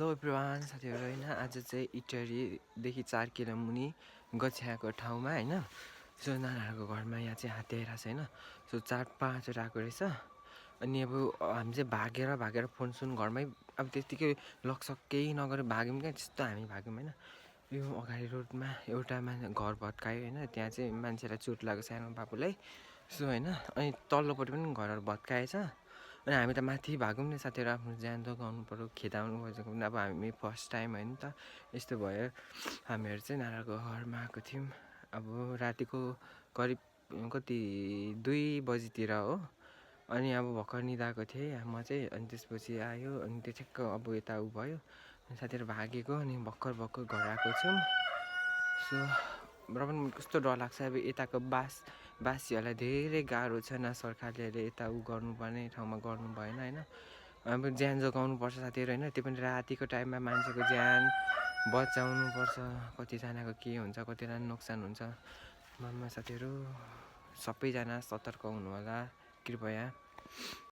hello everyone साथीहरू होइन आज चाहिँ इटरीदेखि 4 किलो मुनि गछ्याको ठाउँमा होइन सो नानाहरूको घरमा यहाँ चाहिँ हात्ती आइरहेको छ होइन सो 4-5 आएको रहेछ अनि अब हामी चाहिँ भागेर फोन घरमै अब त्यतिकै लकसक केही नगरेर भाग्यौँ क्या त्यस्तो हामी भाग्यौँ होइन यो अगाडि रोडमा एउटा घर भत्कायो होइन त्यहाँ चाहिँ मान्छेलाई चोट लाग्यो सानो बाबुलाई सो होइन अनि तल्लोपट्टि पनि घरहरू भत्काएछ अनि हामी त माथि भागौँ नि साथीहरू आफ्नो ज्यान जोगाउनु पऱ्यो खेदाउनु खोजेको पनि अब हामी फर्स्ट टाइम होइन त यस्तो भयो हामीहरू चाहिँ नानाको घरमा आएको थियौँ अब रातिको करिब कति 2 बजीतिर हो अनि अब भर्खर निदाएको थिएँ म चाहिँ अनि त्यसपछि आयो अनि त्यो ठिक्क अब यता उ भयो अनि साथीहरू भागेको अनि भर्खर घर आएको छौँ सो र पनि कस्तो डर लाग्छ अब यताको बासीहरूलाई धेरै गाह्रो छ न सरकारले यता उ गर्नुपर्ने ठाउँमा गर्नु भएन होइन अब ज्यान जोगाउनु पर्छ साथीहरू होइन त्यो पनि रातिको टाइममा मान्छेको ज्यान बचाउनु पर्छ कतिजनाको के हुन्छ कतिजना नोक्सान हुन्छ मामा साथीहरू सबैजना सतर्क हुनु होला कृपया